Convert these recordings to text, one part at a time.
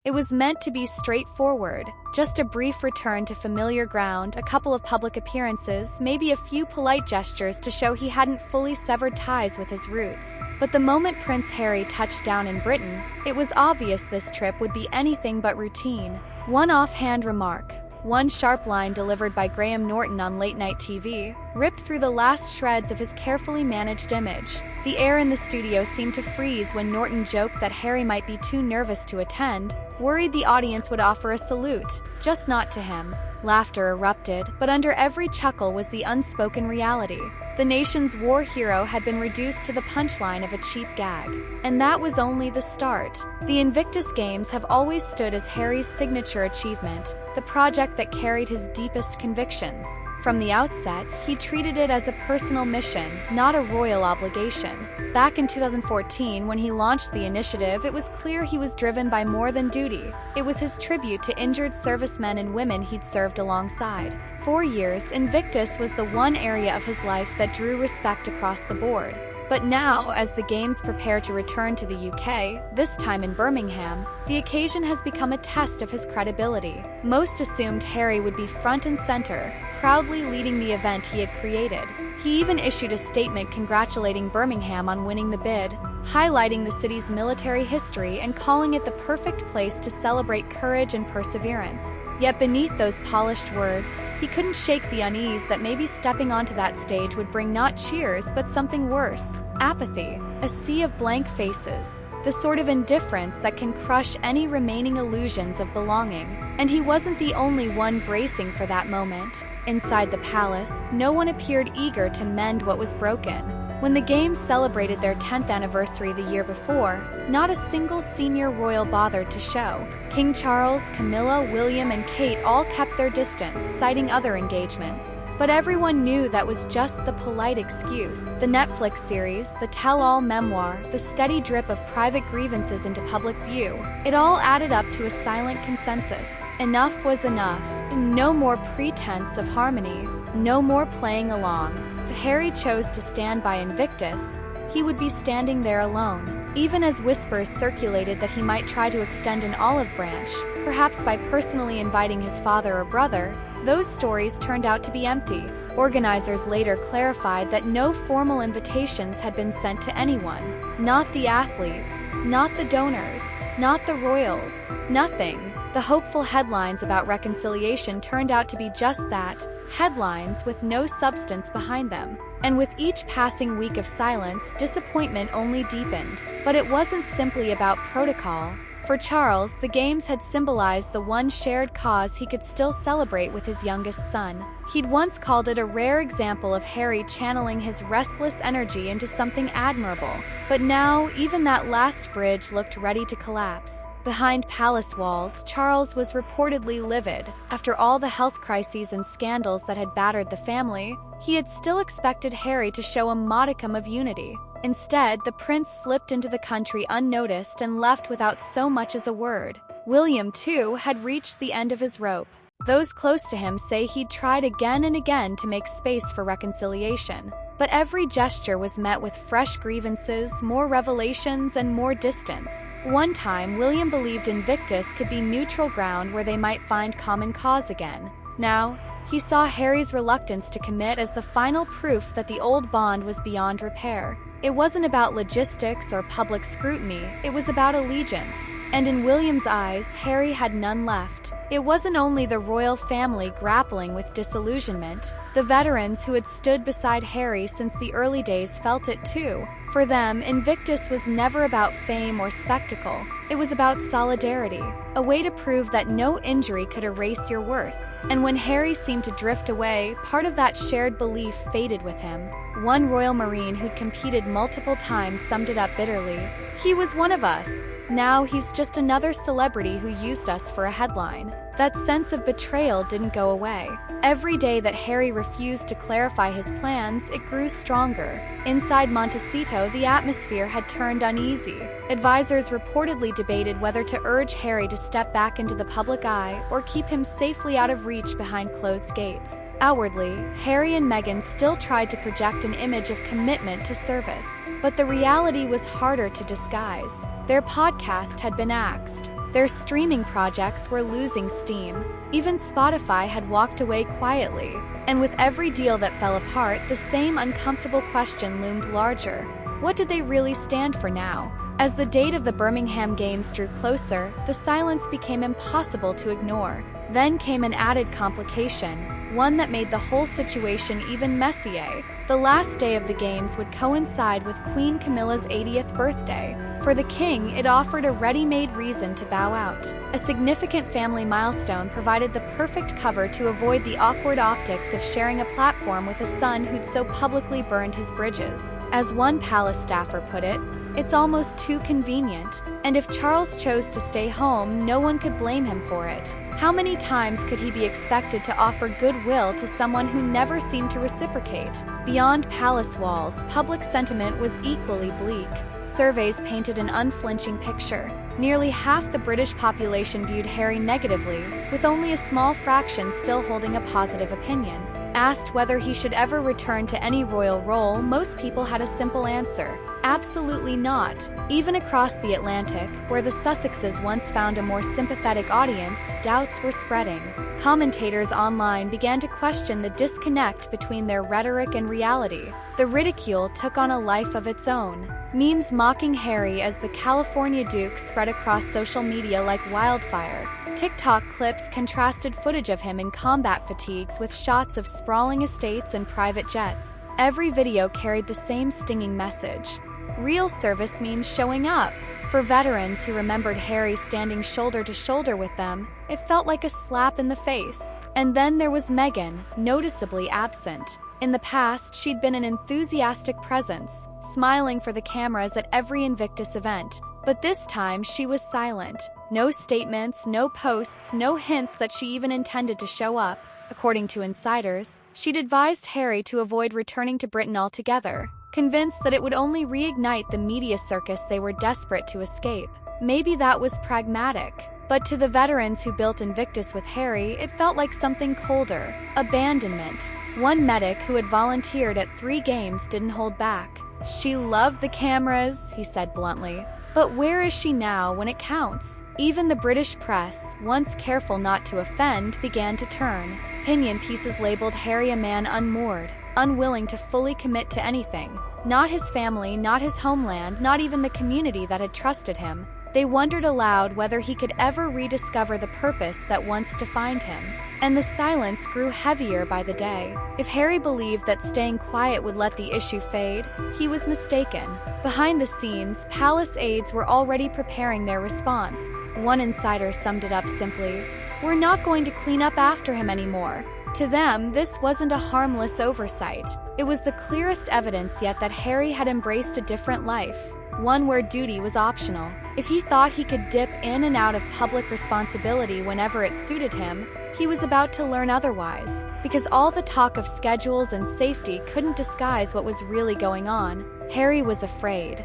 It was meant to be straightforward, just a brief return to familiar ground, a couple of public appearances, maybe a few polite gestures to show he hadn't fully severed ties with his roots. But the moment Prince Harry touched down in Britain, it was obvious this trip would be anything but routine. One offhand remark, one sharp line delivered by Graham Norton on late-night TV, ripped through the last shreds of his carefully managed image. The air in the studio seemed to freeze when Norton joked that Harry might be too nervous to attend, worried the audience would offer a salute, just not to him. Laughter erupted, but under every chuckle was the unspoken reality. The nation's war hero had been reduced to the punchline of a cheap gag. And that was only the start. The Invictus Games have always stood as Harry's signature achievement, the project that carried his deepest convictions. From the outset, he treated it as a personal mission, not a royal obligation. Back in 2014, when he launched the initiative, it was clear he was driven by more than duty. It was his tribute to injured servicemen and women he'd served alongside. For years, Invictus was the one area of his life that drew respect across the board. But now, as the Games prepare to return to the UK, this time in Birmingham, the occasion has become a test of his credibility. Most assumed Harry would be front and center, proudly leading the event he had created. He even issued a statement congratulating Birmingham on winning the bid, highlighting the city's military history and calling it the perfect place to celebrate courage and perseverance. Yet beneath those polished words, he couldn't shake the unease that maybe stepping onto that stage would bring not cheers but something worse: apathy, a sea of blank faces, the sort of indifference that can crush any remaining illusions of belonging. And he wasn't the only one bracing for that moment. Inside the palace, no one appeared eager to mend what was broken. When the Games celebrated their 10th anniversary the year before, not a single senior royal bothered to show. King Charles, Camilla, William, and Kate all kept their distance, citing other engagements. But everyone knew that was just the polite excuse. The Netflix series, the tell-all memoir, the steady drip of private grievances into public view, it all added up to a silent consensus. Enough was enough. No more pretense of harmony, no more playing along. If Harry chose to stand by Invictus, he would be standing there alone. Even as whispers circulated that he might try to extend an olive branch, perhaps by personally inviting his father or brother, those stories turned out to be empty. Organizers later clarified that no formal invitations had been sent to anyone. Not the athletes, not the donors, not the royals, nothing. The hopeful headlines about reconciliation turned out to be just that, headlines with no substance behind them. And with each passing week of silence, disappointment only deepened. But it wasn't simply about protocol. For Charles, the Games had symbolized the one shared cause he could still celebrate with his youngest son. He'd once called it a rare example of Harry channeling his restless energy into something admirable. But now, even that last bridge looked ready to collapse. Behind palace walls, Charles was reportedly livid. After all the health crises and scandals that had battered the family, he had still expected Harry to show a modicum of unity. Instead, the prince slipped into the country unnoticed and left without so much as a word. William, too, had reached the end of his rope. Those close to him say he'd tried again and again to make space for reconciliation. But every gesture was met with fresh grievances, more revelations, and more distance. One time, William believed Invictus could be neutral ground where they might find common cause again. Now, he saw Harry's reluctance to commit as the final proof that the old bond was beyond repair. It wasn't about logistics or public scrutiny, it was about allegiance. And in William's eyes, Harry had none left. It wasn't only the royal family grappling with disillusionment. The veterans who had stood beside Harry since the early days felt it too. For them, Invictus was never about fame or spectacle. It was about solidarity, a way to prove that no injury could erase your worth. And when Harry seemed to drift away, part of that shared belief faded with him. One Royal Marine who'd competed multiple times summed it up bitterly. "He was one of us. Now he's just another celebrity who used us for a headline." That sense of betrayal didn't go away. Every day that Harry refused to clarify his plans, it grew stronger. Inside Montecito, the atmosphere had turned uneasy. Advisors reportedly debated whether to urge Harry to step back into the public eye or keep him safely out of reach behind closed gates. Outwardly, Harry and Meghan still tried to project an image of commitment to service. But the reality was harder to disguise. Their podcast had been axed. Their streaming projects were losing steam. Even Spotify had walked away quietly. And with every deal that fell apart, the same uncomfortable question loomed larger. What did they really stand for now? As the date of the Birmingham Games drew closer, the silence became impossible to ignore. Then came an added complication, one that made the whole situation even messier. The last day of the Games would coincide with Queen Camilla's 80th birthday. For the king, it offered a ready-made reason to bow out. A significant family milestone provided the perfect cover to avoid the awkward optics of sharing a platform with a son who'd so publicly burned his bridges. As one palace staffer put it, "It's almost too convenient." And if Charles chose to stay home, no one could blame him for it. How many times could he be expected to offer goodwill to someone who never seemed to reciprocate? Beyond palace walls, public sentiment was equally bleak. Surveys painted an unflinching picture. Nearly half the British population viewed Harry negatively, with only a small fraction still holding a positive opinion. Asked whether he should ever return to any royal role, most people had a simple answer: absolutely not. Even across the Atlantic, where the Sussexes once found a more sympathetic audience, doubts were spreading. Commentators online began to question the disconnect between their rhetoric and reality. The ridicule took on a life of its own. Memes mocking Harry as the California Duke spread across social media like wildfire. TikTok clips contrasted footage of him in combat fatigues with shots of sprawling estates and private jets. Every video carried the same stinging message: real service means showing up. For veterans who remembered Harry standing shoulder to shoulder with them, it felt like a slap in the face. And then there was Meghan, noticeably absent. In the past, she'd been an enthusiastic presence, smiling for the cameras at every Invictus event. But this time, she was silent. No statements, no posts, no hints that she even intended to show up. According to insiders, she'd advised Harry to avoid returning to Britain altogether, convinced that it would only reignite the media circus they were desperate to escape. Maybe that was pragmatic. But to the veterans who built Invictus with Harry, it felt like something colder: abandonment. One medic who had volunteered at 3 games didn't hold back. "She loved the cameras," he said bluntly. But where is she now when it counts? Even the British press, once careful not to offend, began to turn. Opinion pieces labeled Harry a man unmoored, unwilling to fully commit to anything. Not his family, not his homeland, not even the community that had trusted him. They wondered aloud whether he could ever rediscover the purpose that once defined him. And the silence grew heavier by the day. If Harry believed that staying quiet would let the issue fade, he was mistaken. Behind the scenes, palace aides were already preparing their response. One insider summed it up simply: "We're not going to clean up after him anymore." To them, this wasn't a harmless oversight. It was the clearest evidence yet that Harry had embraced a different life, one where duty was optional. If he thought he could dip in and out of public responsibility whenever it suited him, he was about to learn otherwise, because all the talk of schedules and safety couldn't disguise what was really going on. Harry was afraid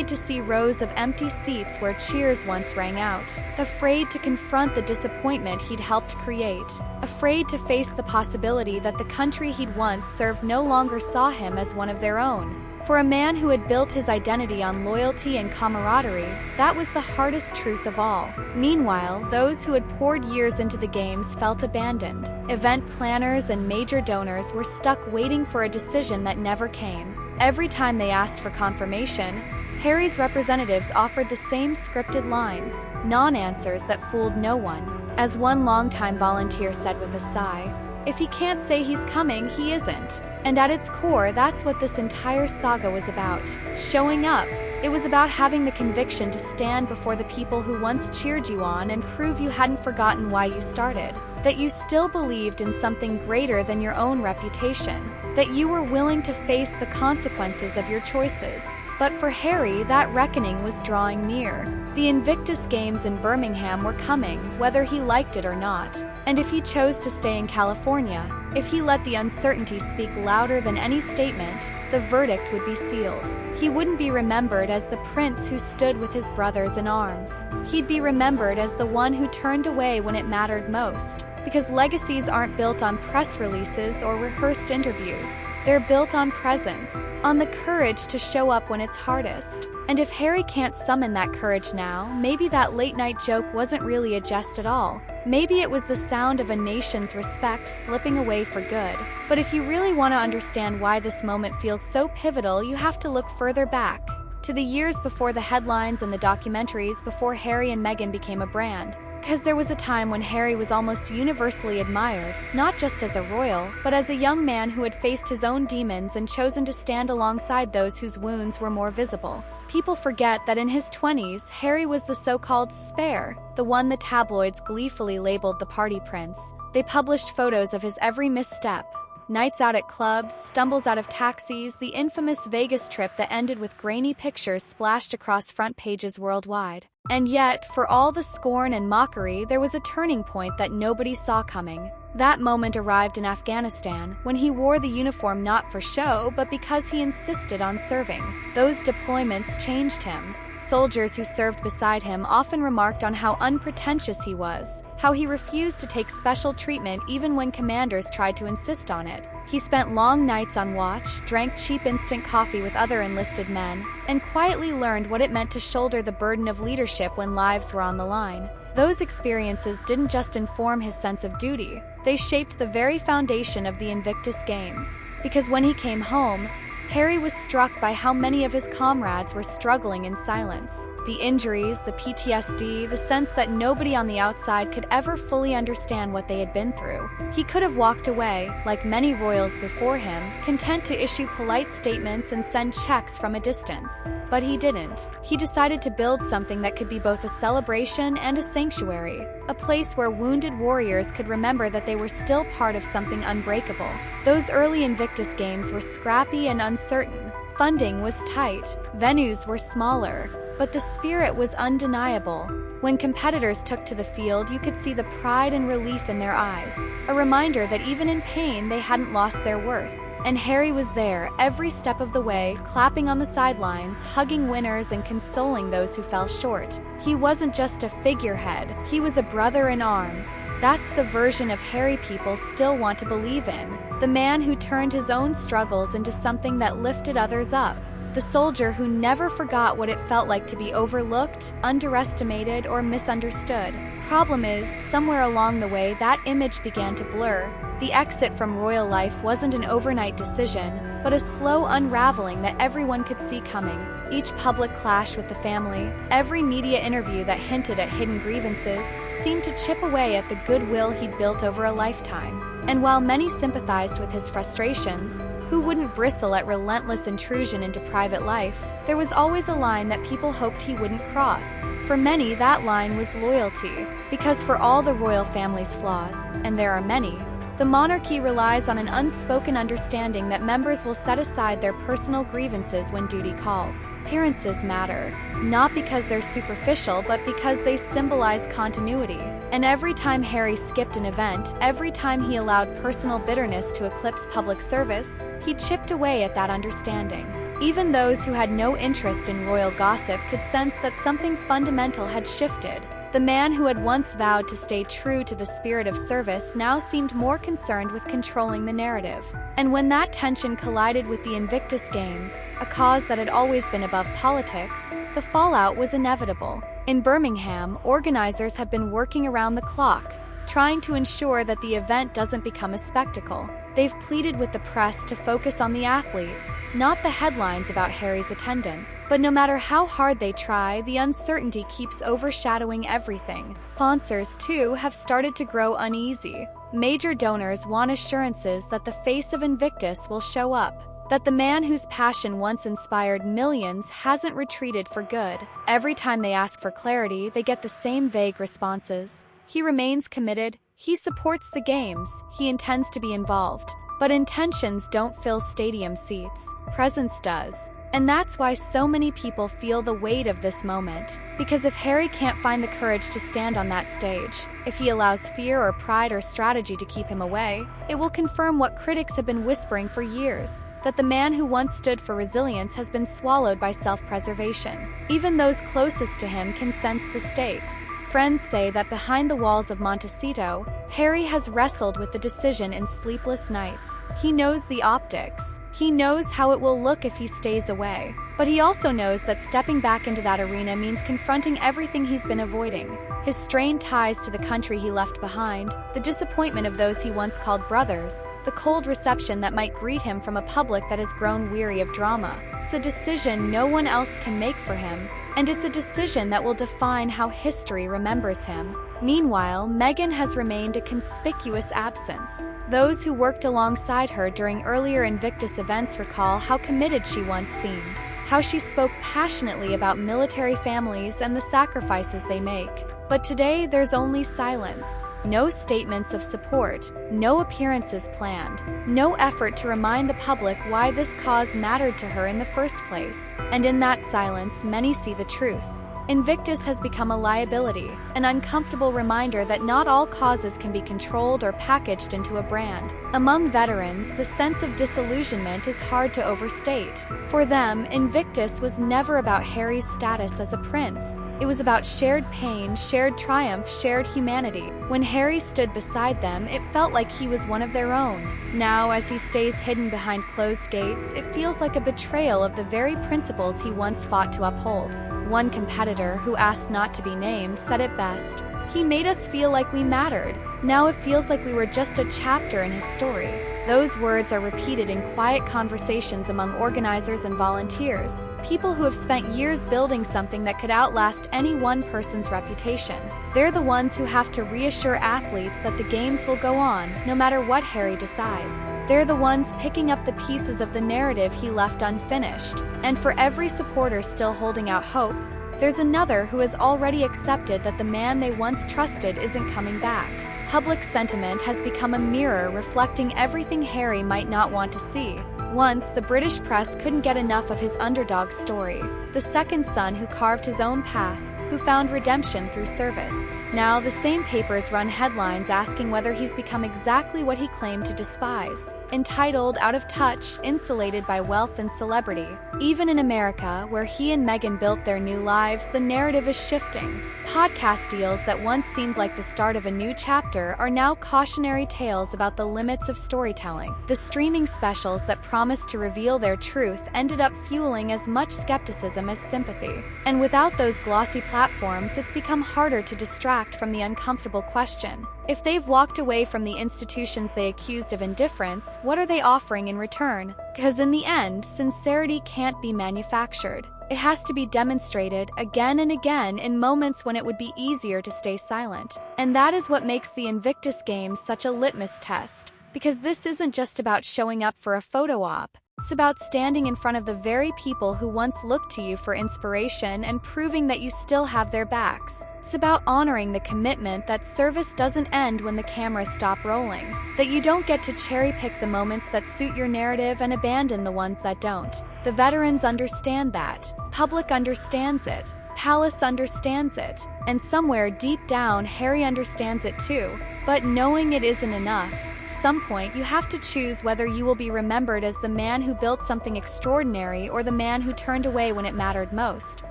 to see rows of empty seats where cheers once rang out, afraid to confront the disappointment he'd helped create, afraid to face the possibility that the country he'd once served no longer saw him as one of their own. For a man who had built his identity on loyalty and camaraderie, that was the hardest truth of all. Meanwhile, those who had poured years into the Games felt abandoned. Event planners and major donors were stuck waiting for a decision that never came. Every time they asked for confirmation, Harry's representatives offered the same scripted lines, non-answers that fooled no one. As one longtime volunteer said with a sigh, "If he can't say he's coming, he isn't." And at its core, that's what this entire saga was about: showing up. It was about having the conviction to stand before the people who once cheered you on and prove you hadn't forgotten why you started, that you still believed in something greater than your own reputation, that you were willing to face the consequences of your choices. But for Harry, that reckoning was drawing near. The Invictus Games in Birmingham were coming, whether he liked it or not. And if he chose to stay in California, if he let the uncertainty speak louder than any statement, the verdict would be sealed. He wouldn't be remembered as the prince who stood with his brothers in arms. He'd be remembered as the one who turned away when it mattered most. Because legacies aren't built on press releases or rehearsed interviews. They're built on presence, on the courage to show up when it's hardest. And if Harry can't summon that courage now, maybe that late-night joke wasn't really a jest at all. Maybe it was the sound of a nation's respect slipping away for good. But if you really want to understand why this moment feels so pivotal, you have to look further back, to the years before the headlines and the documentaries, before Harry and Meghan became a brand. Because there was a time when Harry was almost universally admired, not just as a royal, but as a young man who had faced his own demons and chosen to stand alongside those whose wounds were more visible. People forget that in his 20s, Harry was the so-called spare, the one the tabloids gleefully labeled the party prince. They published photos of his every misstep. Nights out at clubs, stumbles out of taxis, the infamous Vegas trip that ended with grainy pictures splashed across front pages worldwide. And yet, for all the scorn and mockery, there was a turning point that nobody saw coming. That moment arrived in Afghanistan, when he wore the uniform not for show, but because he insisted on serving. Those deployments changed him. Soldiers who served beside him often remarked on how unpretentious he was, how he refused to take special treatment even when commanders tried to insist on it. He spent long nights on watch, drank cheap instant coffee with other enlisted men, and quietly learned what it meant to shoulder the burden of leadership when lives were on the line. Those experiences didn't just inform his sense of duty, they shaped the very foundation of the Invictus Games. Because when he came home, Harry was struck by how many of his comrades were struggling in silence. The injuries, the PTSD, the sense that nobody on the outside could ever fully understand what they had been through. He could have walked away, like many royals before him, content to issue polite statements and send checks from a distance. But he didn't. He decided to build something that could be both a celebration and a sanctuary, a place where wounded warriors could remember that they were still part of something unbreakable. Those early Invictus Games were scrappy and uncertain. Funding was tight, venues were smaller, but the spirit was undeniable. When competitors took to the field, you could see the pride and relief in their eyes, a reminder that even in pain they hadn't lost their worth. And Harry was there, every step of the way, clapping on the sidelines, hugging winners and consoling those who fell short. He wasn't just a figurehead, he was a brother in arms. That's the version of Harry people still want to believe in. The man who turned his own struggles into something that lifted others up. The soldier who never forgot what it felt like to be overlooked, underestimated, or misunderstood. Problem is, somewhere along the way that image began to blur. The exit from royal life wasn't an overnight decision, but a slow unraveling that everyone could see coming. Each public clash with the family, every media interview that hinted at hidden grievances, seemed to chip away at the goodwill he'd built over a lifetime. And while many sympathized with his frustrations, who wouldn't bristle at relentless intrusion into private life, there was always a line that people hoped he wouldn't cross. For many, that line was loyalty, because for all the royal family's flaws, and there are many, the monarchy relies on an unspoken understanding that members will set aside their personal grievances when duty calls. Appearances matter, not because they're superficial, but because they symbolize continuity. And every time Harry skipped an event, every time he allowed personal bitterness to eclipse public service, he chipped away at that understanding. Even those who had no interest in royal gossip could sense that something fundamental had shifted. The man who had once vowed to stay true to the spirit of service now seemed more concerned with controlling the narrative. And when that tension collided with the Invictus Games, a cause that had always been above politics, the fallout was inevitable. In Birmingham, organizers have been working around the clock, trying to ensure that the event doesn't become a spectacle. They've pleaded with the press to focus on the athletes, not the headlines about Harry's attendance. But no matter how hard they try, the uncertainty keeps overshadowing everything. Sponsors, too, have started to grow uneasy. Major donors want assurances that the face of Invictus will show up, that the man whose passion once inspired millions hasn't retreated for good. Every time they ask for clarity, they get the same vague responses. He remains committed. He supports the games, he intends to be involved. But intentions don't fill stadium seats, presence does. And that's why so many people feel the weight of this moment. Because if Harry can't find the courage to stand on that stage, if he allows fear or pride or strategy to keep him away, it will confirm what critics have been whispering for years, that the man who once stood for resilience has been swallowed by self-preservation. Even those closest to him can sense the stakes. Friends say that behind the walls of Montecito, Harry has wrestled with the decision in sleepless nights. He knows the optics. He knows how it will look if he stays away. But he also knows that stepping back into that arena means confronting everything he's been avoiding. His strained ties to the country he left behind, the disappointment of those he once called brothers, the cold reception that might greet him from a public that has grown weary of drama. It's a decision no one else can make for him, and it's a decision that will define how history remembers him. Meanwhile, Meghan has remained a conspicuous absence. Those who worked alongside her during earlier Invictus events recall how committed she once seemed, how she spoke passionately about military families and the sacrifices they make. But today, there's only silence. No statements of support, no appearances planned, no effort to remind the public why this cause mattered to her in the first place. And in that silence, many see the truth. Invictus has become a liability, an uncomfortable reminder that not all causes can be controlled or packaged into a brand. Among veterans, the sense of disillusionment is hard to overstate. For them, Invictus was never about Harry's status as a prince. It was about shared pain, shared triumph, shared humanity. When Harry stood beside them, it felt like he was one of their own. Now, as he stays hidden behind closed gates, it feels like a betrayal of the very principles he once fought to uphold. One competitor, who asked not to be named, said it best. "He made us feel like we mattered. Now it feels like we were just a chapter in his story." Those words are repeated in quiet conversations among organizers and volunteers, people who have spent years building something that could outlast any one person's reputation. They're the ones who have to reassure athletes that the games will go on, no matter what Harry decides. They're the ones picking up the pieces of the narrative he left unfinished. And for every supporter still holding out hope, there's another who has already accepted that the man they once trusted isn't coming back. Public sentiment has become a mirror reflecting everything Harry might not want to see. Once, the British press couldn't get enough of his underdog story, the second son who carved his own path, who found redemption through service. Now, the same papers run headlines asking whether he's become exactly what he claimed to despise. Entitled, out of touch, insulated by wealth and celebrity. Even in America, where he and Meghan built their new lives, the narrative is shifting. Podcast deals that once seemed like the start of a new chapter are now cautionary tales about the limits of storytelling. The streaming specials that promised to reveal their truth ended up fueling as much skepticism as sympathy. And without those glossy platforms, it's become harder to distract from the uncomfortable question. If they've walked away from the institutions they accused of indifference, what are they offering in return? Because in the end, sincerity can't be manufactured. It has to be demonstrated again and again in moments when it would be easier to stay silent. And that is what makes the Invictus Games such a litmus test. Because this isn't just about showing up for a photo op. It's about standing in front of the very people who once looked to you for inspiration and proving that you still have their backs. It's about honoring the commitment that service doesn't end when the cameras stop rolling, that you don't get to cherry-pick the moments that suit your narrative and abandon the ones that don't. The veterans understand that. Public understands it. Palace understands it. And somewhere deep down, Harry understands it too. But knowing it isn't enough. Some point, you have to choose whether you will be remembered as the man who built something extraordinary or the man who turned away when it mattered most.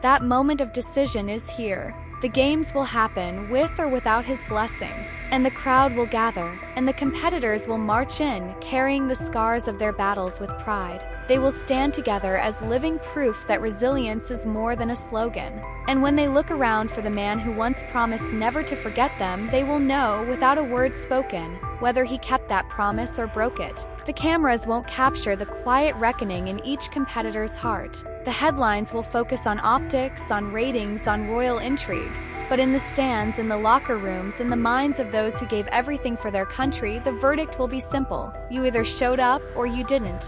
That moment of decision is here. The games will happen with or without his blessing, and the crowd will gather, and the competitors will march in, carrying the scars of their battles with pride. They will stand together as living proof that resilience is more than a slogan. And when they look around for the man who once promised never to forget them, they will know, without a word spoken, whether he kept that promise or broke it. The cameras won't capture the quiet reckoning in each competitor's heart. The headlines will focus on optics, on ratings, on royal intrigue. But in the stands, in the locker rooms, in the minds of those who gave everything for their country, the verdict will be simple. You either showed up or you didn't.